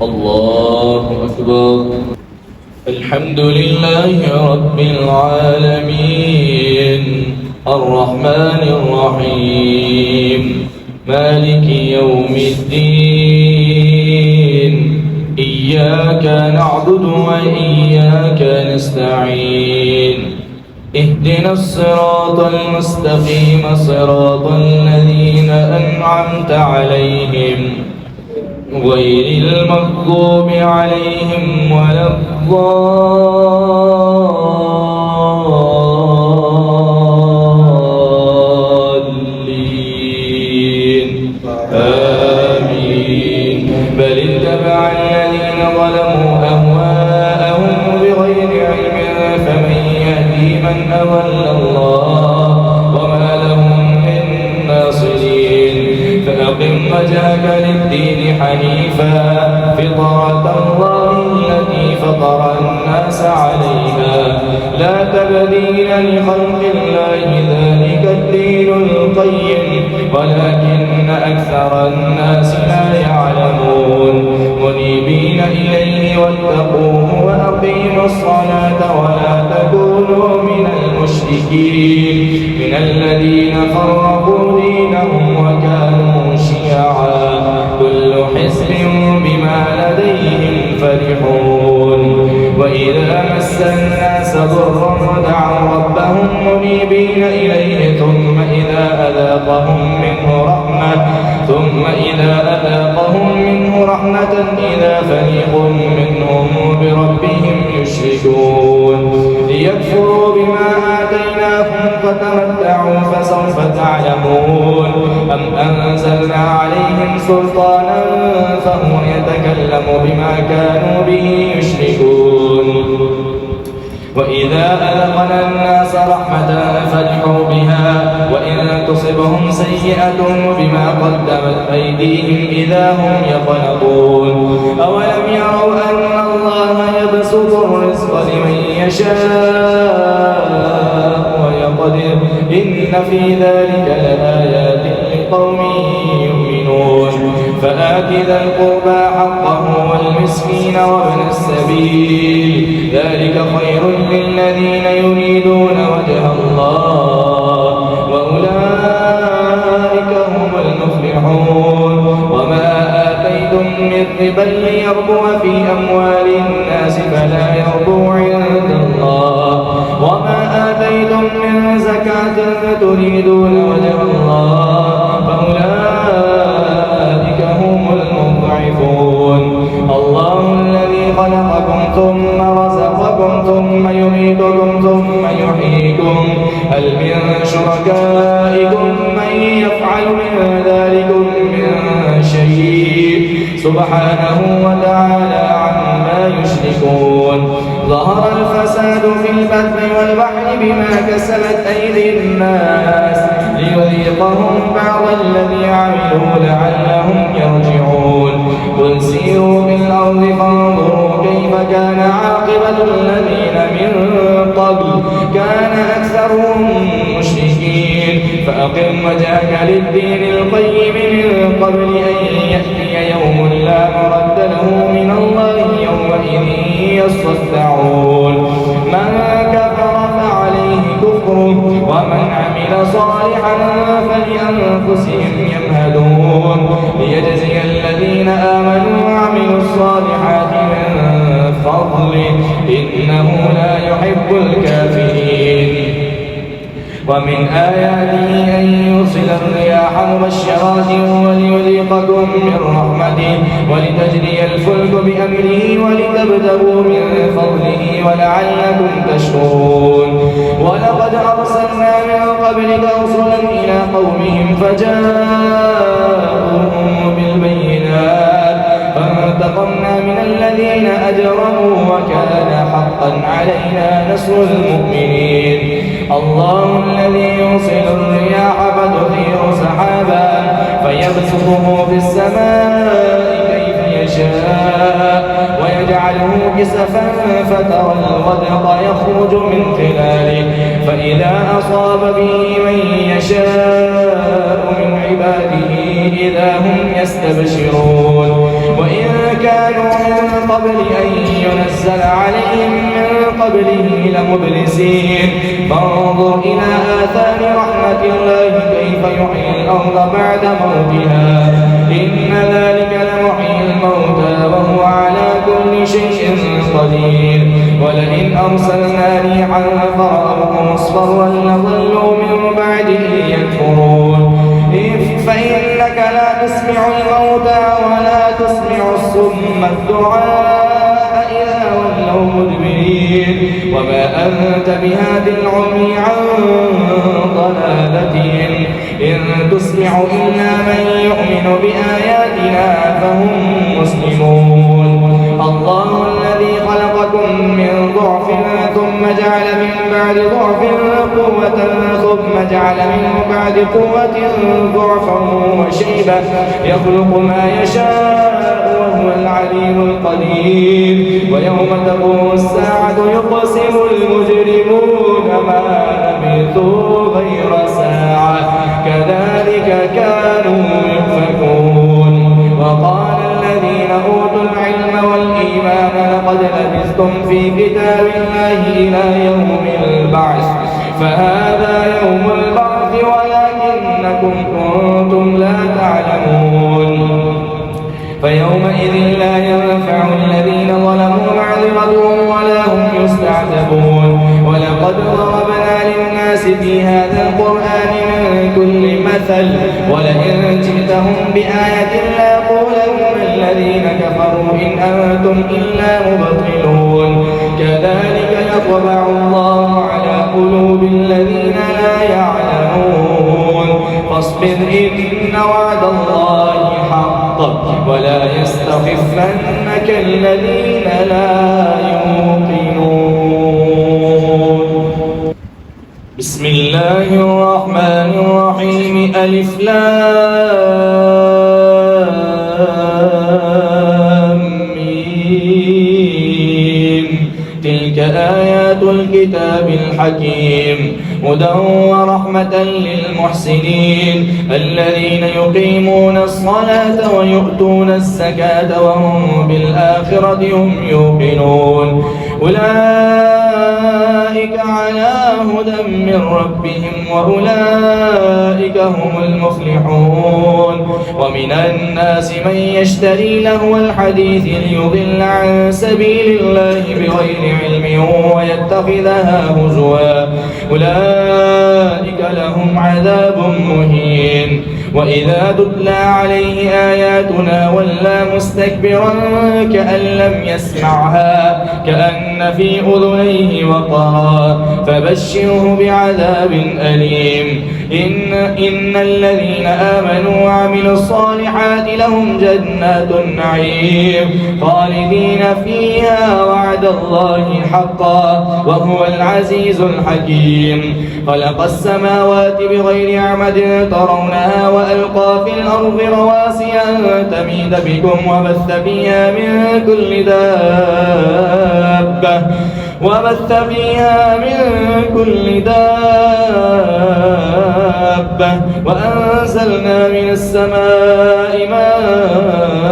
الله أكبر. الحمد لله رب العالمين الرحمن الرحيم مالك يوم الدين إياك نعبد وإياك نستعين اهدنا الصراط المستقيم صراط الذين أنعمت عليهم غير المغضوب عليهم ولا الضالين آمين. بل اتبع الذين ظلموا أهواءهم بغير علم فمن يهدي من أضل الله وما لهم من ناصرين. فأقم وجهك للدين حنيفا فطرة الله التي فطر الناس عليها لا تبديل لخلق الله ذلك الدين القيم ولكن أكثر الناس لا يعلمون. منيبين إليه واتقوه وأقيموا الصلاة ولا تكونوا من المشركين من الذين فرقوا دينهم وكانوا شيعا كل حزب بما لديهم فرحون. وإذا مس الناس ضر دعوا ربهم منيبين إليه ثم إذا أذاقهم منه رحمة إذا فريق منهم بربهم يشركون. ليكفروا بما آتيناهم فتمتعوا فسوف تعلمون. أم أنزلنا عليهم سلطانا فهم يتكلم بما كانوا به يشركون. وإذا أذقنا الناس رحمة فرحوا بها وإن تصبهم سيئة بما قدمت أيديهم إذا هم يقنطون. أولم يروا أن الله يبسط الرزق لمن يشاء ويقدر إن في ذلك لآيات لقوم يؤمنون. فآت ذا القربى حقه والمسكين وابن السبيل ذلك خير للذين يريدون وجه الله وأولئك هم المفلحون. وما آتيتم من ربا ليربو في أموال الناس فلا يربو عند الله وما آتيتم من زكاة تريدون وجه الله فأولئك هم المضعفون. الله الذي خلقكم ثم رزقكم ثم يميتكم ثم يحييكم هل من شركائكم من يفعل من ذلكم من شيء سبحانه وتعالى عما يشركون. ظهر الفساد في البر والبحر بما كسبت أيدي الناس ليذيقهم بعض الذي عملوا لعلهم يرجعون. قل سيروا بالأرض فانظروا كيف كان عاقبة الذين من قبل كان أكثرهم مشركين. فأقم وجهك للدين القيم من قبل أن يأتي يوم لا مرد له من الله يومئذ يصدعون. من كفر فعليه كفره ومن عمل صالحا فلأنفسهم يمهدون. ليجزي الذين آمنوا وعملوا الصالحات من فضله إنه لا يحب الكافرين. ومن آياته أن يرسل الرياح مبشرات وليذيقكم من رحمته ولتجري الفلك بأمره ولتبتغوا من فضله ولعلكم تشكرون. ولقد أرسلنا من قبلك رسلا إلى قومهم فجاءوهم بالبينات فانتقمنا من الذين أجرموا وكان حقا علينا نصر المؤمنين. الله الذي يرسل الرياح فتثير سحابا فيبسطه في السماء كيف يشاء ويجعله كسفا فترى الودق يخرج من خلاله فإذا أصاب به من يشاء من عباده إذا هم يستبشرون. وإن كانوا من قبل أن ينزل عليهم من قبله لمبلسين فانظر إلى آثار رحمة الله كيف يحيي الأرض بعد موتها إن ذلك لمحيي الموتى وهو على كل شيء قدير ولئن أرسلنا ريحا فرأوه مصفرا لظلوا من بعده يكفرون فإنك لا تسمع الموتى ولا تسمع الصم الدعاء إذا ولوا مدبرين وما أنت بهاد العمي عن ضلالتهم إن تسمع إلا من يؤمن بآياتنا فهم مسلمون الله الذي خلقكم من ضعف ثم جعل من بعد ضعف قوة ثم جعل من بعد قوة ضعفا وشيبة يخلق ما يشاء وهو العليم القدير ويوم تقوم الساعة يقسم المجرمون ما لبثوا غير ساعة كذلك كانوا يؤفكون وقال الذين أوتوا العلم والإيمان لقد لبثتم في كتاب الله إلى يوم البعث فهذا يوم البعث ولكنكم كنتم لا تعلمون فيومئذ لا ينفع الذين ظلموا معذرتهم ولا هم يستعتبون ولقد ضربنا للناس في هذا القرآن من كل مثل ولئن جئتهم بآية ليقولن الذين كفروا إن أنتم إلا مبطلون كذلك يطبع الله على قلوب الذين لا يعلمون فاصبر إن وعد الله حق ولا يستخفنك الذين لا يوقنون بسم الله الرحمن الرحيم ألف لام ميم تلك آيات الكتاب الحكيم هدى ورحمة للمحسنين الذين يقيمون الصلاة ويؤتون الزكاة وهم بالآخرة هم يوقنون أولئك على هدى من ربهم وأولئك هم المفلحون ومن الناس من يشتري لهو الحديث ليضل عن سبيل الله بغير علم ويتخذها هزوا أولئك لهم عذاب مهين وإذا تتلى عليه آياتنا ولى مستكبرا كأن لم يسمعها كأن في أذنيه وقرا فبشره بعذاب أليم إن الذين آمنوا وعملوا الصالحات لهم جنات النعيم خالدين فيها وعد الله حقا وهو العزيز الحكيم خلق السماوات بغير عمد ترونها وألقى في الأرض رواسي أن تميد بكم وبث فيها من كل دابة وأنزلنا من السماء ماء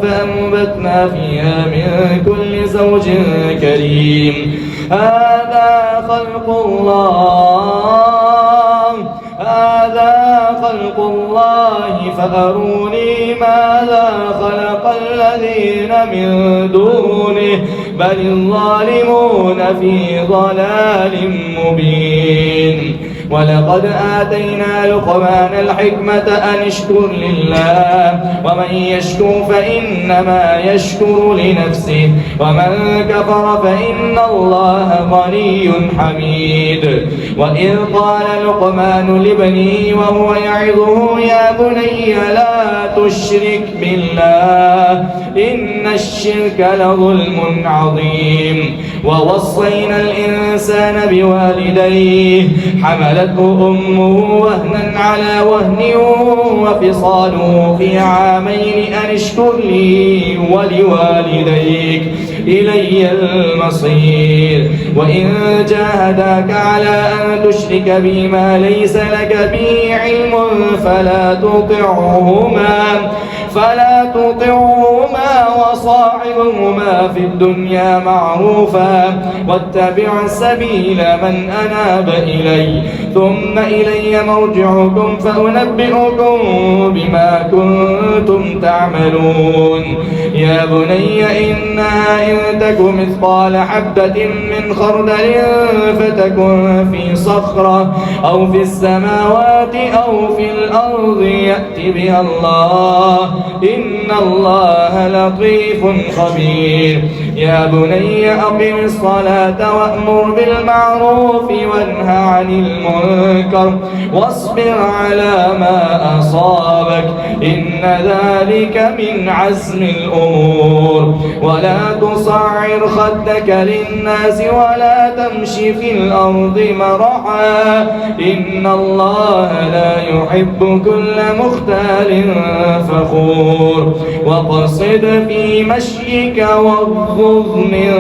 فأنبتنا فيها من كل زوج كريم هذا خلق الله فأروني ماذا خلق الذين من دونه بل الظالمون في ضلال مبين ولقد آتينا لقمان الحكمة أن اشكر لله ومن يشكر فإنما يشكر لنفسه ومن كفر فإن الله غني حميد وإذ قال لقمان لابنه وهو يعظه يا بني لا تشرك بالله إن الشرك لظلم عظيم ووصينا الإنسان بوالديه حملته أمه وهنا على وهن وفصاله في عامين أن اشكر لي ولوالديك إلي المصير وإن جاهداك على أن تشرك بي ما ليس لك به علم فلا تطعهما فلا تطعهما وصاحبهما في الدنيا معروفا واتبع سبيل من أناب إلي ثم إلي مرجعكم فأنبئكم بما كنتم تعملون. يا بني إنها إن تك مثقال حبة من خردل فتكن في صخرة أو في السماوات أو في الأرض يأت بها الله إن الله لطيف خبير. يا بني أقم الصلاة وأمر بالمعروف وانه عن المنكر واصبر على ما أصابك إن ذلك من عزم الأمور. ولا تصعر خدك للناس ولا تمشي في الأرض مرحا إن الله لا يحب كل مختال فخور. واقصد في مشيك واغضض من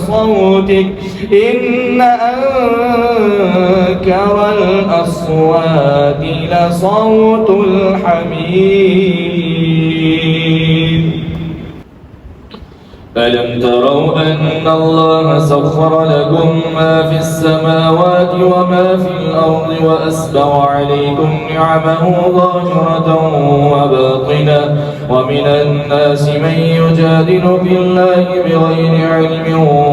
صوتك إن أنكر الأصوات لصوت الحمير. ألم تروا أن الله سخر لكم ما في السماوات وما في الأرض وأسبغ عليكم نعمه ظاهرة وباطنة ومن الناس من يجادل في الله بغير علم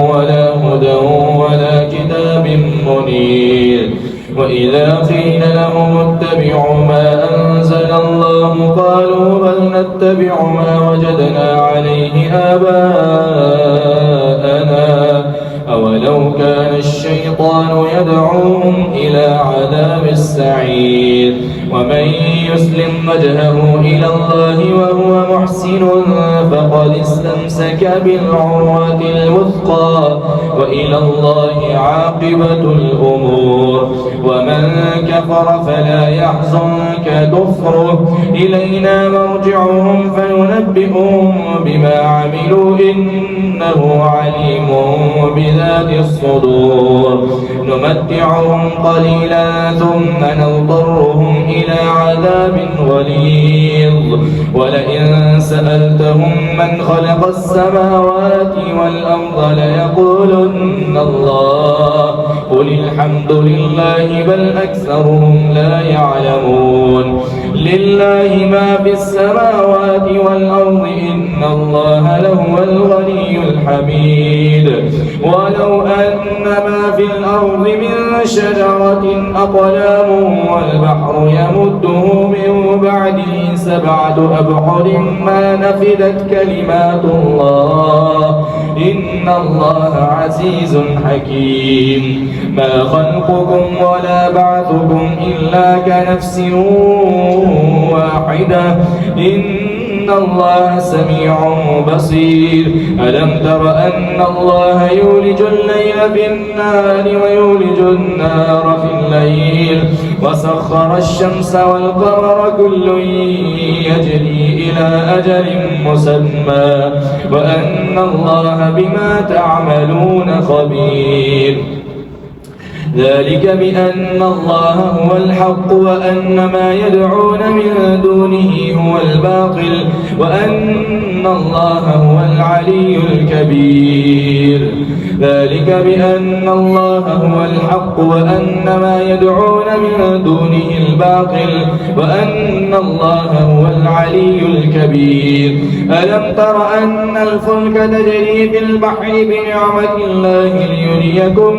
ولا هدى ولا كتاب منير. وإذا قيل لهم اتبعوا ما أنزل الله قالوا بل نتبع ما وجدنا عليه آباءنا أولو كان الشيطان يدعوهم إلى عذاب السعير. ومن يسلم وجهه إلى الله وهو محسن فقد استمسك بالعروة الوثقى وإلى الله عاقبة الأمور. ومن كفر فلا يحزنك كفره إلينا مرجعهم فننبئهم بما عملوا إنه عليم بذات الصدور. نمتعهم قليلا ثم نضطرهم إلى عذاب غليظ. ولئن سألتهم من خلق السماوات والأرض ليقولن الله قل الحمد لله بل أكثرهم لا يعلمون. لله ما في السماوات والأرض إن الله لهو الغني الحميد. ولو أن ما في الأرض من شجرة أقلام والبحر يمده من بعده 7 أبحر ما نفدت كلمات الله إن الله عزيز حكيم. ما خلقكم ولا بعثكم إلا كنفس واحدة إن الله سميع بصير. ألم تر أن الله يولج الليل في النهار ويولج النهار في الليل وسخر الشمس والقمر كل يجري إلى أجل مسمى وأن الله بما تعملون خبير. ذلك بأن الله هو الحق وأن ما يدعون من دونه هو الباطل وأن الله هو العلي الكبير. ذلك بأن الله هو الحق وأن ما يدعون من دونه الباطل وأن الله هو العلي الكبير. ألم تر أن الفلك تجري في البحر بنعمة الله ليريكم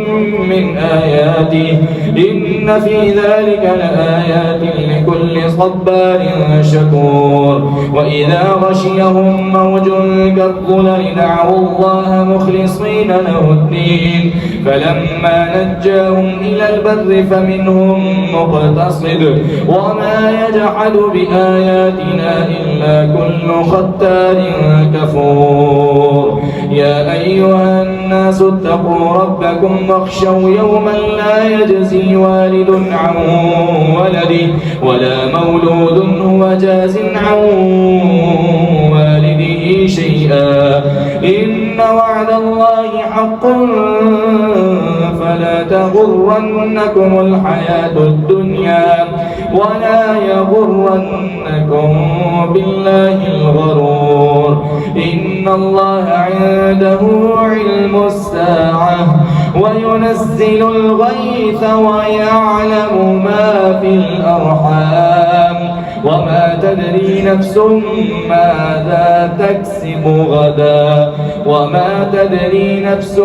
من آياته إن في ذلك لآيات لكل صبار شكور. وإذا غشيهم موج كالظلل دعوا الله مخلصين له الدين فلما نجاهم إلى البر فمنهم مقتصد وما يجحد بآياتنا إلا كل ختار كفور. يا أيها الناس اتقوا ربكم واخشوا يوما لا يجزي والد عن ولده ولا مولود هو جاز عن والده شيئا إن وعد الله حق فلا تغرنكم الحياة الدنيا ولا يغرنكم بالله الغرور إن الله عنده علم الساعة وينزل الغيث ويعلم ما في الأرحام وما تدري نفس ماذا تكسب غدا وما تدري نفس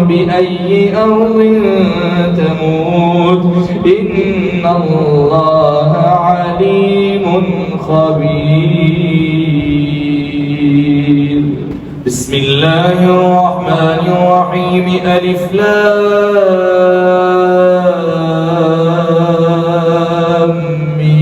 بأي أرض تموت إن الله عليم خبير. بسم الله الرحمن الرحيم. ألف لام ميم.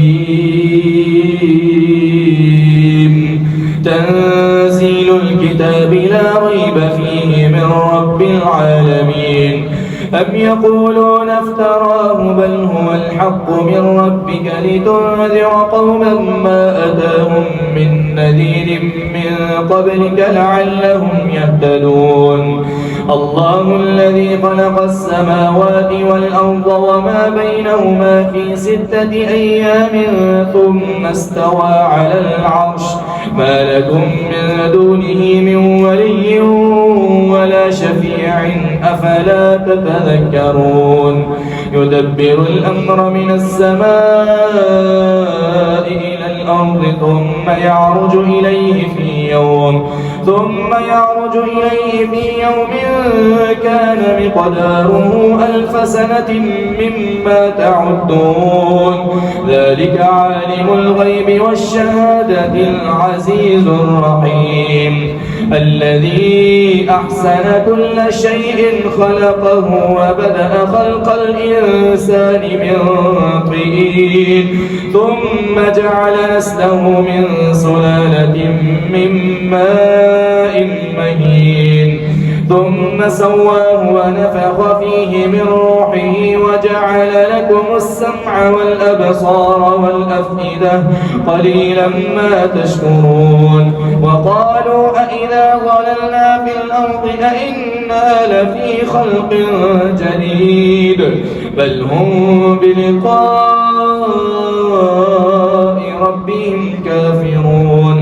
تنزيل الكتاب لا ريب فيه من رب العالمين. أم يقولون افتراه بل هو الحق من ربك لتنذر قوما ما أتاهم من نذير من قبلك لعلهم يهتدون. الله الذي خلق السماوات والأرض وما بينهما في 6 أيام ثم استوى على العرش ما لكم من دونه من ولي ولا شفيع أفلا تتذكرون. يدبر الأمر من السماء إلى الأرض ثم يعرج إليه في يوم كان مقداره 1000 سنة مما تعدون. ذلك عالم الغيب والشهادة العزيز الرحيم الذي أحسن كل شيء خلقه وبدأ خلق الإنسان من طين ثم جعل نسله من سلالة من ماء مهين ثم سواه ونفخ فيه من روحه وجعل لكم السمع والأبصار والأفئدة قليلا ما تشكرون. وقالوا أئذا ضللنا في الأرض أئنا لفي خلق جديد بل هم بلقاء ربهم كافرون.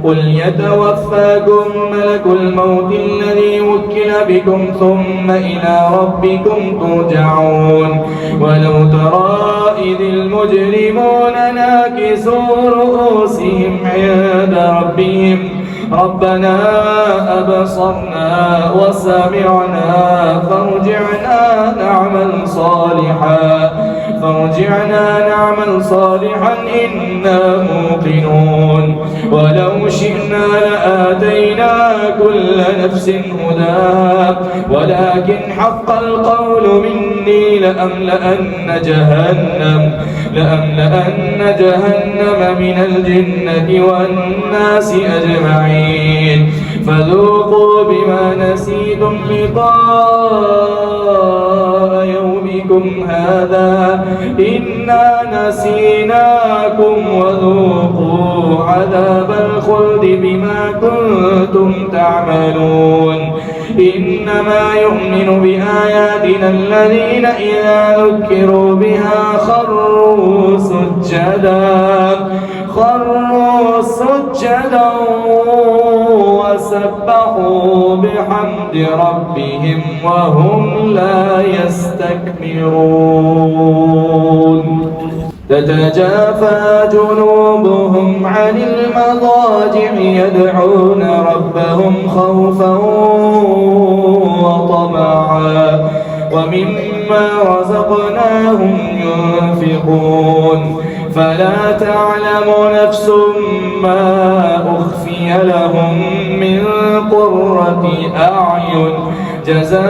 قل يتوفاكم ملك الموت الذي وكل بكم ثم إلى ربكم ترجعون. ولو ترى إذ المجرمون ناكسوا رؤوسهم عند ربهم ربنا أبصرنا وسمعنا فارجعنا نعمل صالحا إنا موقنون. ولو شئنا لآتينا كل نفس هداها ولكن حق القول مني لأملأن جهنم من الجنة والناس أجمعين. فذوقوا بما نسيتم لقاء يومكم هذا إنا نسيناكم وذوقوا عذاب الخلد بما كنتم تعملون. إنما يؤمن بآياتنا الذين إذا ذكروا بها خروا سجدا وسبحوا بحمد ربهم وهم لا يستكبرون. تتجافى جنوبهم عن المضاجع يدعون ربهم خوفا وطمعا ومما رزقناهم ينفقون. فلا تعلم نفس ما أخفي لهم من قرة أعين جزاء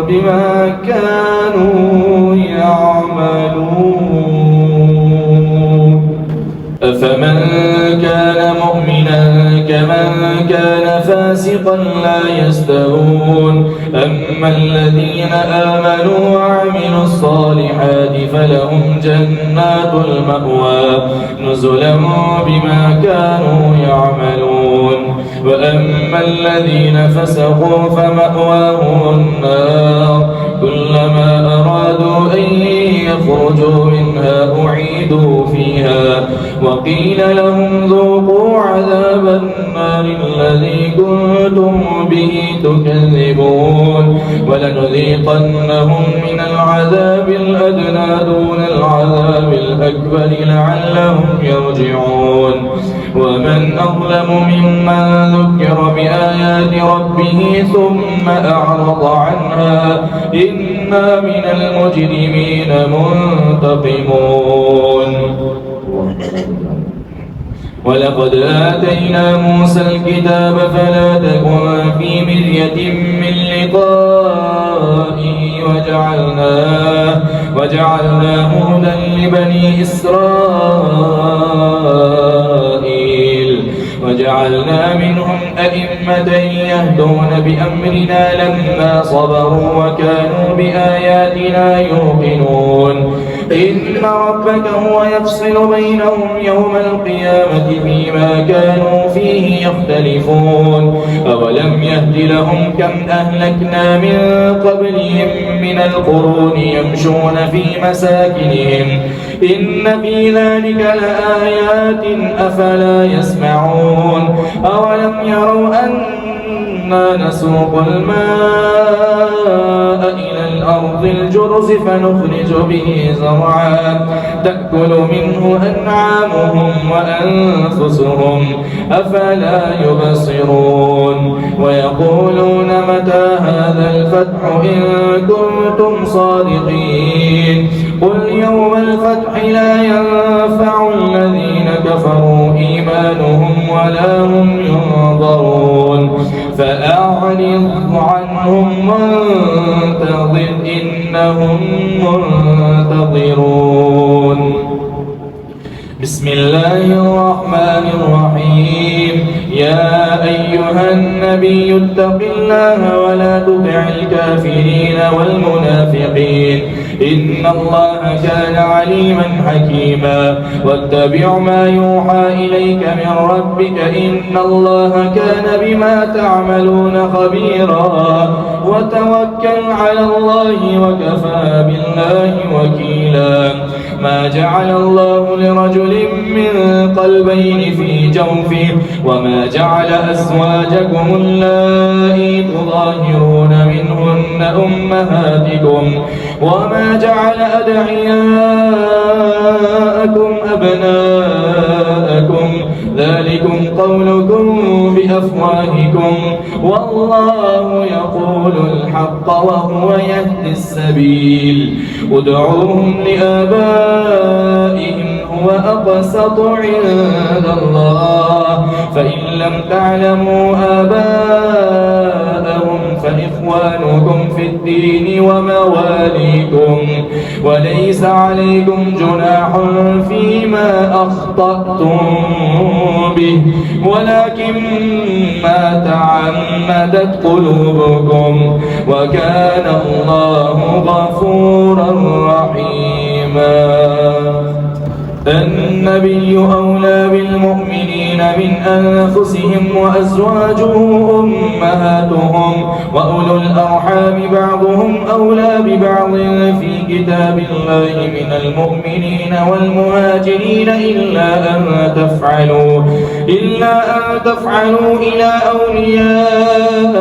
بما كانوا يعملون. أفمن كان مؤمنا كمن كان فاسقا لا يستوون. أما الذين آمنوا وعملوا الصالحات فلهم جنات المأوى نزلا بما كانوا يعملون. وأما الذين فسقوا فمأواهم النار كلما أرادوا أرادوا أن يخرجوا منها أعيدوا فيها وقيل لهم ذوقوا عذاب النار الذي كنتم به تكذبون ولنذيقنهم من العذاب الأدنى دون العذاب الأكبر لعلهم يرجعون ومن أظلم ممن ذكر بآيات ربه ثم أعرض عنها إنا من المجرمين منتقمون ولقد آتينا موسى الكتاب فلا تكن في مرية من لقائه وجعلناه هدى لبني إسرائيل وجعلنا منهم أئمة يهدون بأمرنا لما صبروا وكانوا بآياتنا يوقنون إن ربك هو يفصل بينهم يوم القيامة فيما كانوا فيه يختلفون أولم يهد لهم كم أهلكنا من قبلهم من القرون يمشون في مساكنهم إن في ذلك لآيات أفلا يسمعون أولم يروا أنا نسوق الماء إلى الأرض الجرز فنخرج به زرعا تأكل منه أنعامهم وأنفسهم أفلا يبصرون ويقولون متى هذا الفتح إن كنتم صادقين قل يوم الفتح لا ينفع الذين كفروا إيمانهم ولا هم ينظرون فأعرض عنهم وانتظر إنهم منتظرون بسم الله الرحمن الرحيم يا أيها النبي اتق الله ولا تطع الكافرين والمنافقين إن الله كان عليما حكيما واتبع ما يوحى إليك من ربك إن الله كان بما تعملون خبيرا وتوكل على الله وكفى بالله وكيلا ما جعل الله لرجل من قلبين في جوفه وما جعل أزواجكم اللائي تظاهرون منهن أمهاتكم وما جعل أدعياءكم أبناءكم ذلكم قولكم بأفواهكم والله يقول الحق وهو يهدي السبيل ادعوهم لآبائهم هو أقسط عند الله فإن لم تعلموا آباءهم فإخوانكم في الدين ومواليكم وليس عليكم جناح فيما أخطأتم به ولكن ما تعمدت قلوبكم وكان الله غفورا رحيما النبي أولى بالمؤمنين من أنفسهم وأزواجه أمهاتهم وأولو الأرحام بعضهم أولى ببعض في كتاب الله من المؤمنين والمهاجرين إلا أن تفعلوا إلى أوليائكم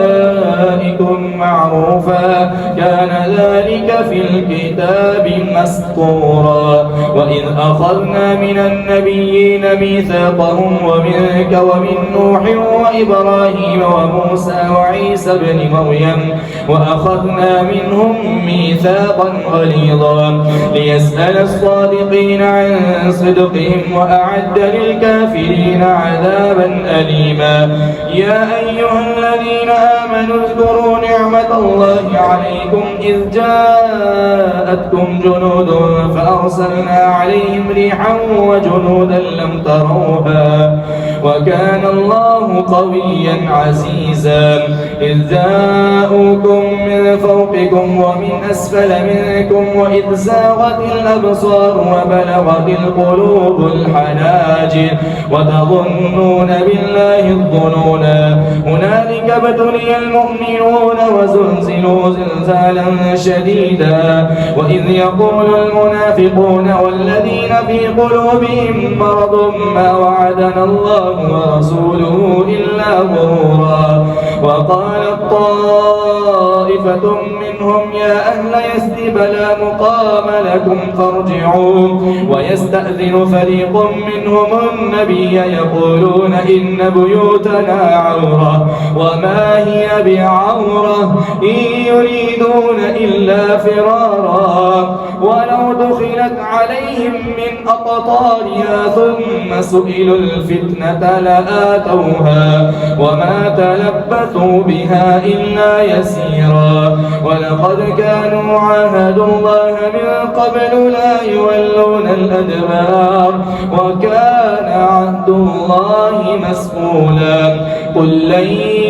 معروفا كان ذلك في الكتاب مسطورا وإذ أخذنا من النبيين ميثاقهم ومنك ومن نوح وإبراهيم وموسى وعيسى بن مريم وأخذنا منهم ميثاقا غليظا ليسأل الصادقين عن صدقهم وأعد للكافرين عذابا أليما يا أيها الذين آمنوا اذكروا نعمة الله عليكم إذ جاءتكم جنود فأرسلنا عليهم ريحا وجنودا لم تروها وكان الله قويا عزيزا إذ جاءوكم من فوقكم ومن أسفل منكم وإذ زاغت الأبصار وبلغت القلوب الحناجر وتظنون بالله الظنونا هنالك ابتلي المؤمنون وزلزلوا زلزالا شديدا وإذ يقول المنافقون والذين في قلوبهم مرض ما وعدنا الله ورسوله إلا غرورا وقالت طائفة منهم يا أهل يثرب لا مقام لكم فارجعوا ويستأذن فريق منهم النبي يقولون إن بيوتنا عورة وما هي بعورة إن يريدون إلا فرارا ولو دخلت عليهم من أقطارها ثم سئلوا الفتنة لآتوها وما تلبثوا بها إلا يسيرا ولقد كانوا عاهدوا الله من قبل لا يولون الأدبار وكان عهد الله مسؤولا قل لن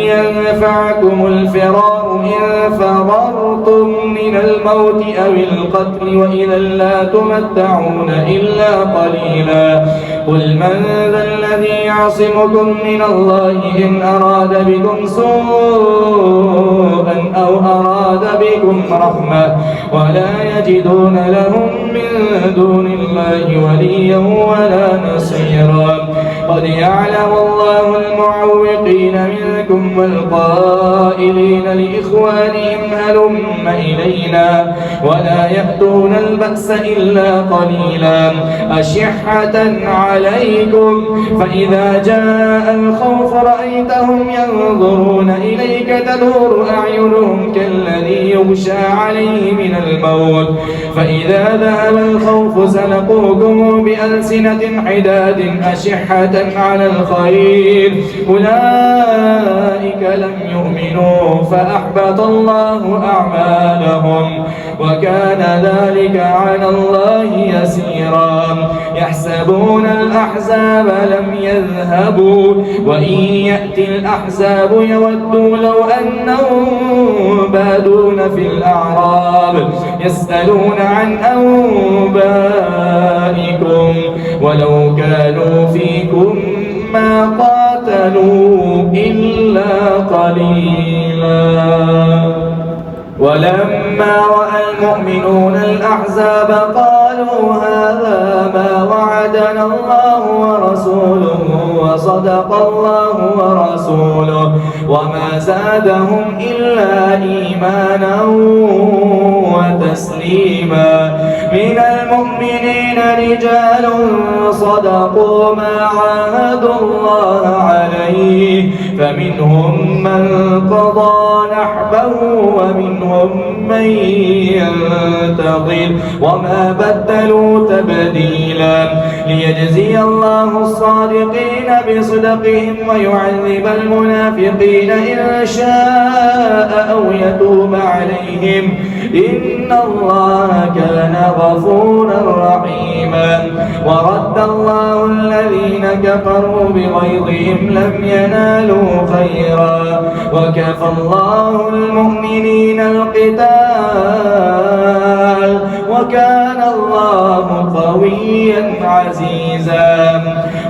ينفعكم الفرار إن فررتم من الموت أو القتل وإذا لا تمتعون إلا قليلا قل من ذا الذي يعصمكم من الله إن أراد بكم سوءا أو أراد بكم رحمة ولا يجدون لهم من دون الله وليا ولا نصيرا قد يعلم الله المعوقين منكم والقائلين لإخوانهم هلم إلينا ولا يأتون البأس إلا قليلا أشحة عليكم فإذا جاء الخوف رأيتهم ينظرون إليك تدور أعينهم كالذي يغشى عليه من الموت فإذا ذهب الخوف سلقوكم بألسنة حداد أشحة على الخير أولئك لم يؤمنوا فأحبط الله أعمالهم وكان ذلك على الله يسيرا يحسبون الأحزاب لم يذهبوا وإن يأتي الأحزاب يودوا لو أنهم بادون في الأعراب يسألون عن أنبائكم ولو كانوا فيكم ما قاتلوا إلا قليلا ولما رأى المؤمنون الأحزاب قالوا هذا ما وعدنا الله ورسوله وصدق الله ورسوله وما زادهم إلا إيمانا وتسليما من المؤمنين رجال صدقوا ما عاهدوا الله عليه فمنهم من قضى نحبه ومنهم من ينتظر وما بدلوا تبديلا ليجزي الله الصادقين بصدقهم ويعذب المنافقين إن شاء أو يتوب عليهم إن الله كان غفورا رحيما ورد الله الذين كفروا بغيظهم لم ينالوا خيرا وكفى الله المؤمنين القتال وكان الله قويا عزيزا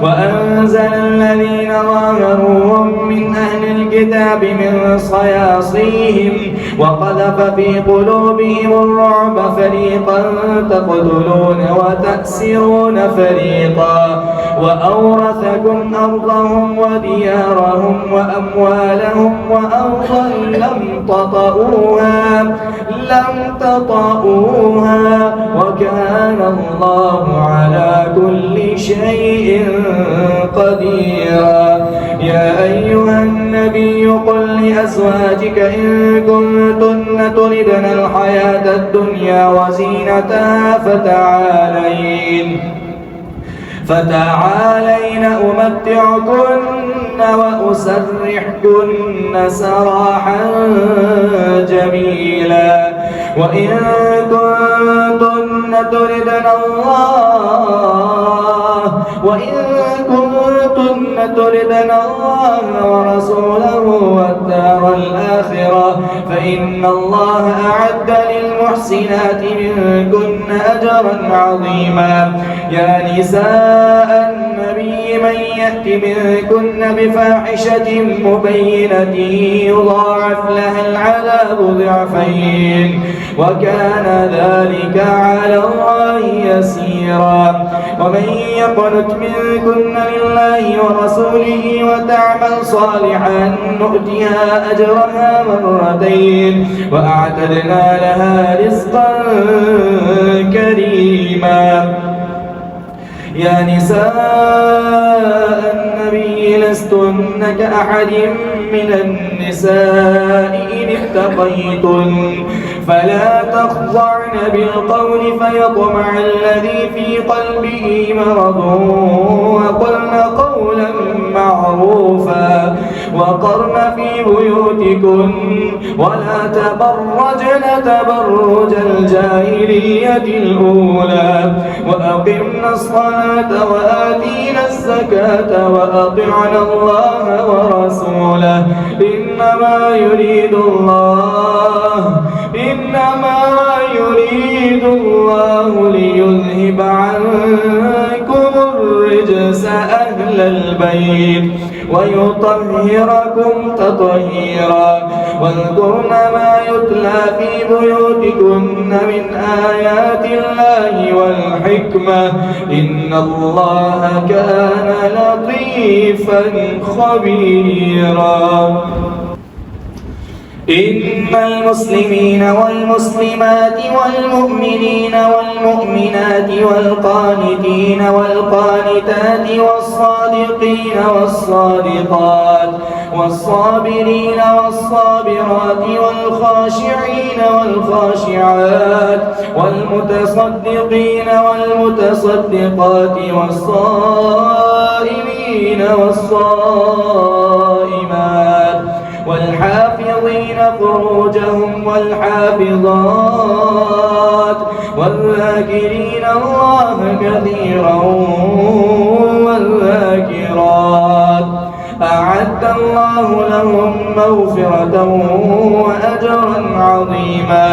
وأنزل الذين ظاهروهم من أهل الكتاب من صياصيهم وقذف في قلوبهم الرعب فريقا تقتلون وتأسرون فريقا وأورثكم أرضهم وديارهم وأموالهم وأرضا لم تطئوها وكان الله على كل شيء قديرا يا أيها النبي قل لأزواجك إن كنتن تردن الحياة الدنيا وزينتها فتعالين أمتعكن وأسرحكن سراحا جميلا وإن كنتن تردن الله وإن كنتن تردن الله ورسوله والدار الآخرة فإن الله أعد للمحسنات منكن أجرا عظيما. يا نساء النبي من يأت منكن بفاحشة مبينة يضاعف لها العذاب ضعفين وكان ذلك على الله يسيرا. ومن يقنت منكن لله ورسوله وتعمل صالحا نؤتها أجرها مرتين وأعتدنا لها رزقا كريما. يا نساء النبي لستن كأحد من النساء إن اتقيتن فلا تخضعن بالقول فيطمع الذي في قلبه مرض وقلن قولا معروفا وقرن في بيوتكن ولا تبرجن تبرج الجاهلية الأولى وأقمنا الصلاة وآتينا الزكاة وأطعنا الله ورسوله إنما يريد الله ليذهب عنكم الرجس أهل البيت ويطهركم تطهيرا. واذكرن ما يتلى في بيوتكن من آيات الله والحكمة إن الله كان لطيفا خبيرا. إن المسلمين والمسلمات والمؤمنين والمؤمنات والقانتين والقانتات والصادقين والصادقات والصابرين والصابرات والخاشعين والخاشعات والمتصدقين والمتصدقات والصائمين والصائمات والحافظين فروجهم والحافظات والذاكرين الله كثيرا والذاكرات أعد الله لهم مغفرة وأجرا عظيما.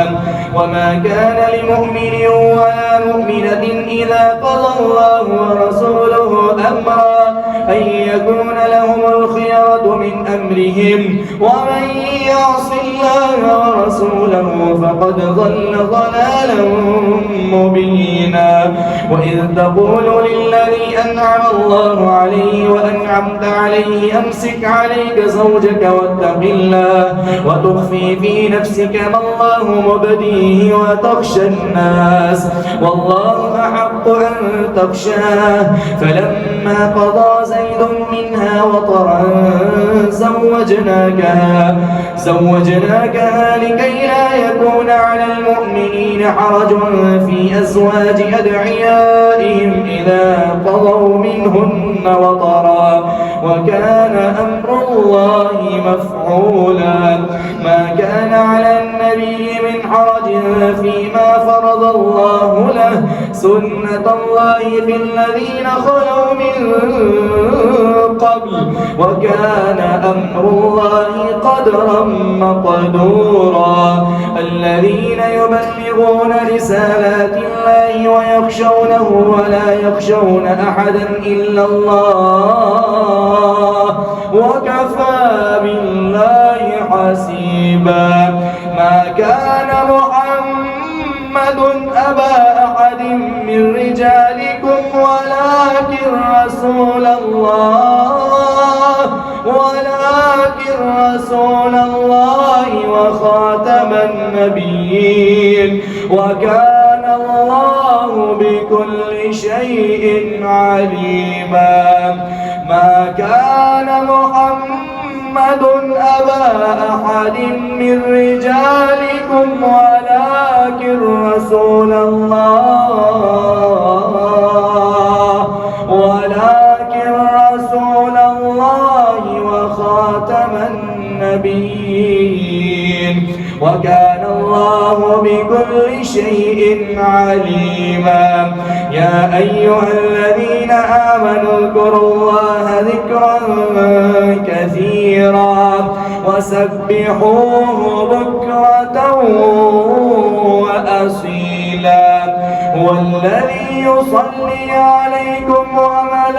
وما كان لمؤمن ولا مؤمنة إذا قضى الله ورسوله أمرا أن يكون لهم الخيرة من أمرهم ومن يعص الله ورسوله فقد ضل ضلالا مبينا. وإذ تقول للذي أنعم الله عليه وأنعمت عليه أمسك عليك زوجك واتق الله وتخفي في نفسك ما الله مبديه وتخشى الناس والله أحق أن تخشاه فلما قضى زيد منها وطرا زوجناكها لكي لا يكون على المؤمنين حرج في أزواج أدعيائهم إذا قضوا منهن وطرا وكان أمر الله مفعولا. ما كان على النبي من حرج فيما فرض الله له سنة الله في الذين خلوا من قبل وكان أمر الله قدرا مقدورا. الذين يبلغون رسالات الله ويخشونه ولا يخشون أحدا إلا الله وكفى بالله حسيبا. ما كان محمد أبا أحد من رجالكم ولكن رسول الله وخاتم النبيين وكان الله بكل شيء عليما. ما كان محمد أبا أحد من رجالكم ولكن رسول الله وخاتم النبيين وكان الله والله بكل شيء عليما. يا أيها الذين آمنوا اذكروا الله ذكرا كثيرا وسبحوه بكرة وأصيلا. هو الذي يصلي عليكم وملائكته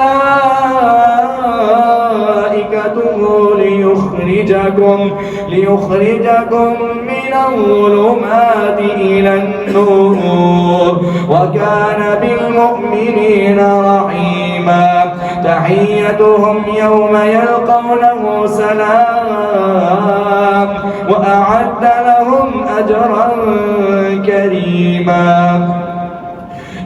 ليخرجكم من الظلمات إلى النور وكان بالمؤمنين رحيما. تحيتهم يوم يلقونه سلام وأعد لهم أجرا كريما.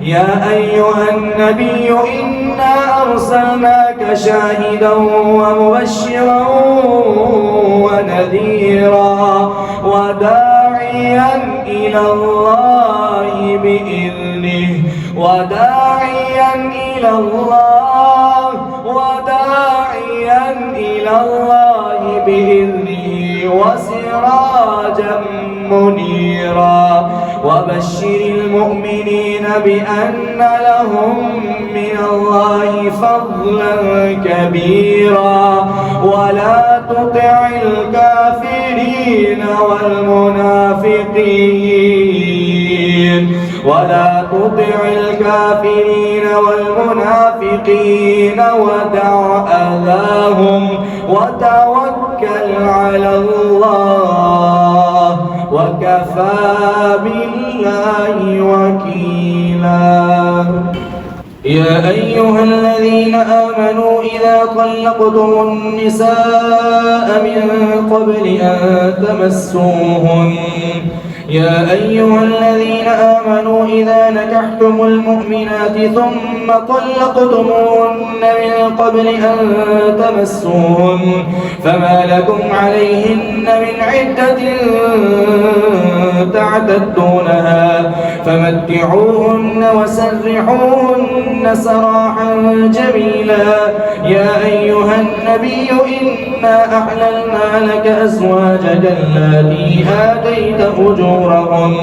يا أيها النبي إنا أرسلناك شاهدا ومبشرا ونذيرا وداعيا إلى الله بإذنه وسراجا منيرا. وبشر المؤمنين بأن لهم من الله فضلا كبيرا. ولا تطع الكافرين والمنافقين ودع أذاهم وتوكل على الله وكفى بالله وكيلا. يا أيها الذين آمنوا إذا طلقتم النساء من قبل أن تمسوهن يا أيها الذين آمنوا إذا نكحتم المؤمنات ثم طلقتموهن من قبل أن تمسوهن فما لكم عليهن من عدة تعتدونها فمتعوهن وسرحوهن سراحا جميلا. يا أيها النبي إنا أحللنا لك أزواجك اللاتي آتيت أجورهن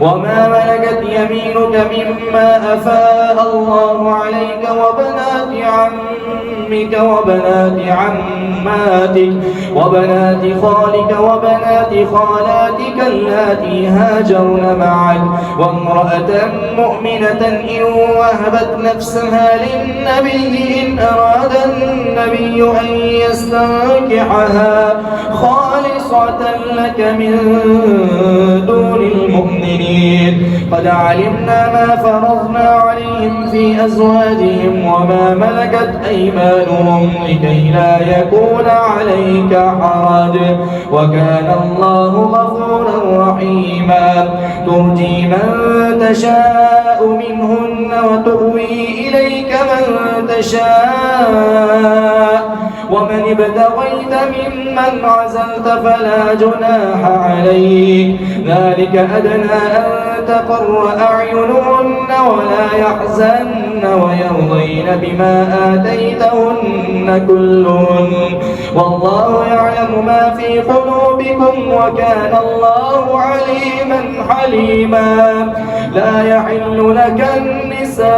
وما ملكت يمينك مما أفاء الله عليك وبنات عمك وبنات عماتك وبنات خالك وبنات خالاتك اللاتي هاجرن معك وامرأة مؤمنة إن وهبت نفسها للنبي إن أراد النبي أن يستنكحها خالصة لك من دون المؤمنين. قد علمنا ما فرضنا عليهم في أزواجهم وما ملكت أيمانهم لكي لا يكون عليك حرج وكان الله غفورا رحيما. ترجي من تشاء منهن وتؤوي إليك من تشاء ومن ابتغيت ممن عزلت فلا جناح عليك. ذلك أدنى أن تقر أعينهن ولا يحزن ويرضين بما آتيتهن كلهن والله يعلم ما في قلوبكم وكان الله عليما حليما. لا يحل لك النساء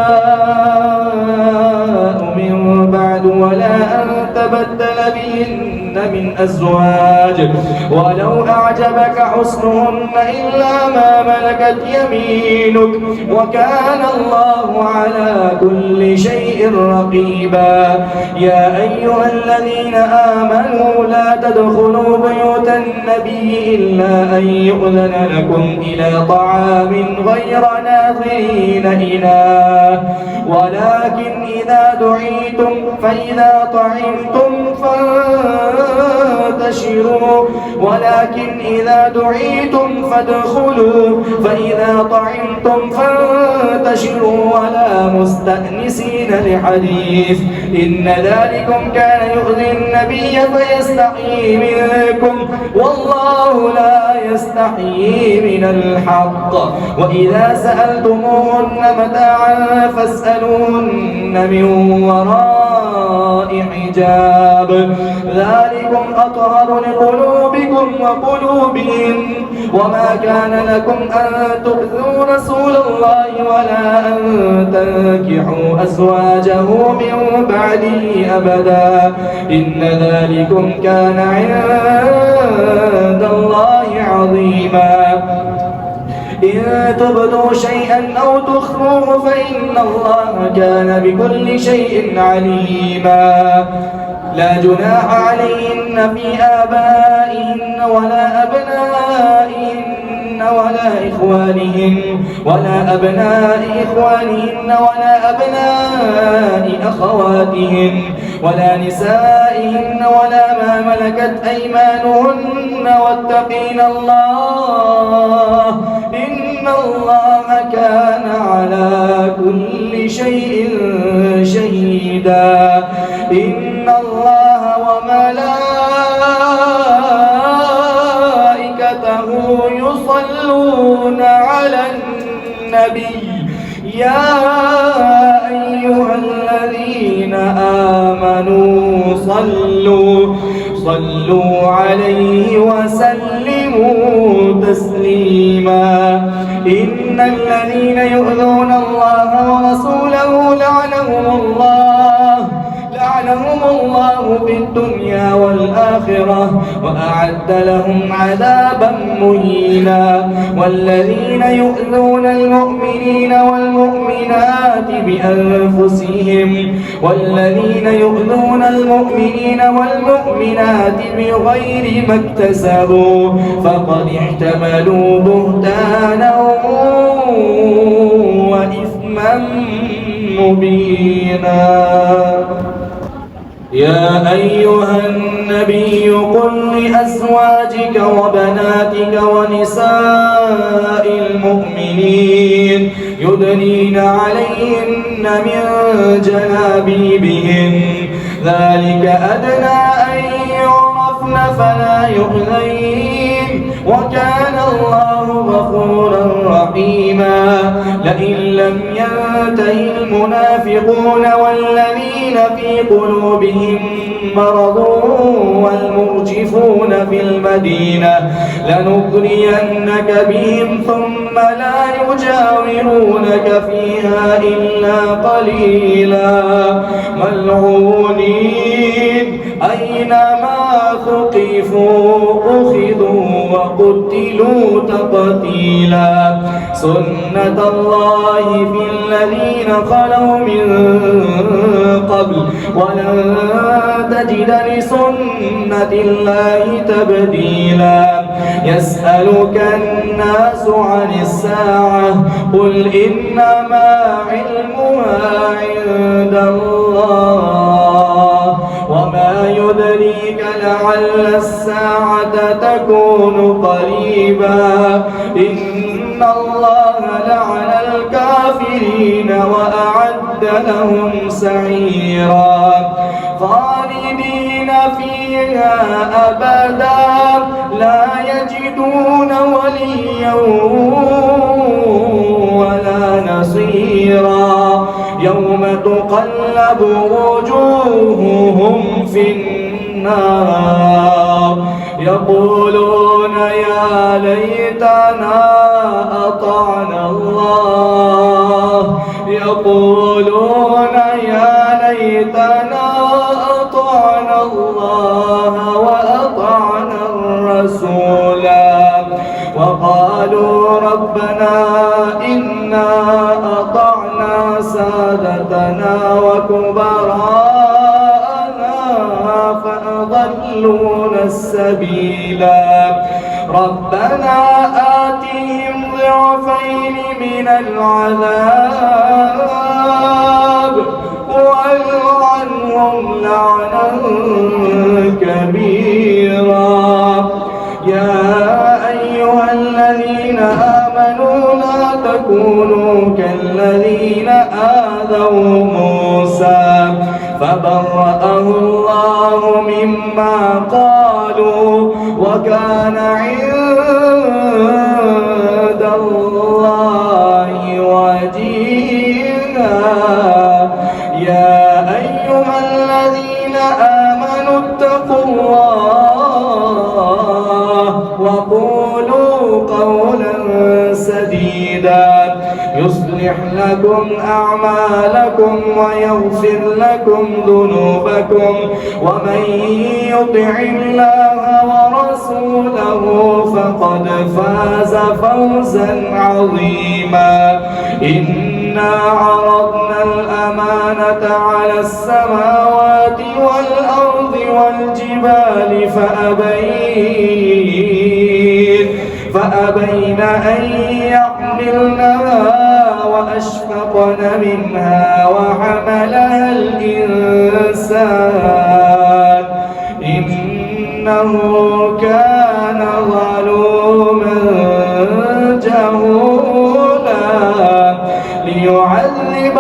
من بعد ولا أن تبدل بهن من أزواج ولو أعجبك حسنهن إلا ما ملكت يمينك وكان الله على كل شيء رقيبا. يا أيها الذين آمنوا لا تدخلوا بيوت النبي إلا أن يؤذن لكم إلى طعام غير ناظرين إناه ولكن إذا دعيتم فإذا طعمتم فانتشروا فادخلوا فإذا طعمتم فانتشروا ولا مستأنسين لحديث إن ذلكم كان يؤذي النبي فيستحيي منكم والله لا يستحيي من الحق وإذا سألتموهن متاعا فاسألوهن من وراء حجاب ذلكم أطهر لقلوبكم وقلوبهم وما كان لكم أن تؤذوا رسول الله ولا أن تنكحوا أزواجه من بعده أبدا إن ذلكم كان عند الله عظيما إن تبدوا شيئا أو تخفوه فإن الله كان بكل شيء عليما لا جناح عليهن في آبائهن ولا أبنائهن ولا إخوانهن ولا أبناء إخوانهن ولا أبناء أخواتهن ولا نسائهن ولا ما ملكت أيمانهن واتقين الله إن الله كان على كل شيء شهيدا إن الله وملائكته يصلون على النبي يا أيها الذين آمنوا صلوا عليه وسلموا تسليما إن الذين يؤذون الله ورسوله لعنهم الله في الدنيا والآخرة وأعد لهم عذابا مهينا والذين يؤذون المؤمنين والمؤمنات بغير ما اكتسبوا فقد احتملوا بهتانا وإثما مبينا يا أيها النبي قل لأزواجك وبناتك ونساء المؤمنين يدنين عليهن من جلابيبهن ذلك أدنى أن يعرفن فلا يؤذين وكان الله غفورا رحيما لئن لم ينته المنافقون والذين في قلوبهم مرض والمرجفون في المدينة لنغرينك بهم ثم لا يجاورونك فيها إلا قليلا ملعونين أينما ثقفوا أخذوا وقتلوا تقتيلا سنة الله في الذين خلوا من قبل ولن تجد لسنة الله تبديلا يسألك الناس عن الساعة قل إنما علمها عند الله وما يدريك لعل الساعة تكون قريبا إن الله لعن الكافرين وأعد لهم سعيرا خالدين فيها أبدا لا يجدون وليا ولا نصيرا يوم تقلب وجوههم في النار يقولون يا ليتنا أطعنا الله يقولون يا ليتنا أطعنا الله وأطعنا الرسولا وقالوا ربنا إنا أطعنا سادتنا وكبراءنا فأضلونا السبيلا ربنا آتهم ضعفين من العذاب والعنهم لعنا كبيرا يا أيها الذين آمنوا لا تكونوا كالذين آذوا موسى فبرأه الله مما قالوا وكان عند الله وجيها. يا أيها الذين آمنوا اتقوا الله وقولوا قولا سديدا يصلح لكم أعمالكم ويغفر لكم ذنوبكم ومن يطع الله ورسوله فقد فاز فوزا عظيما. إنا عرضنا الأمانة على السماوات والأرض والجبال فأبين أن يحملنها وأشفقن منها وحملها الإنسان إنه كان ظلوما جهولا. ليعذب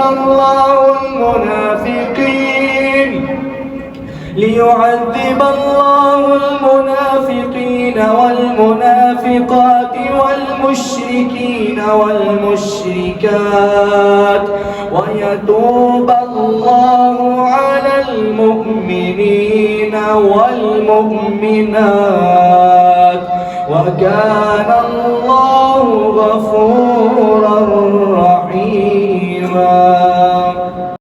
الله المنافقين والمنافقات والمشركين والمشركات ويتوب الله على المؤمنين والمؤمنات وكان الله غفورا رحيما.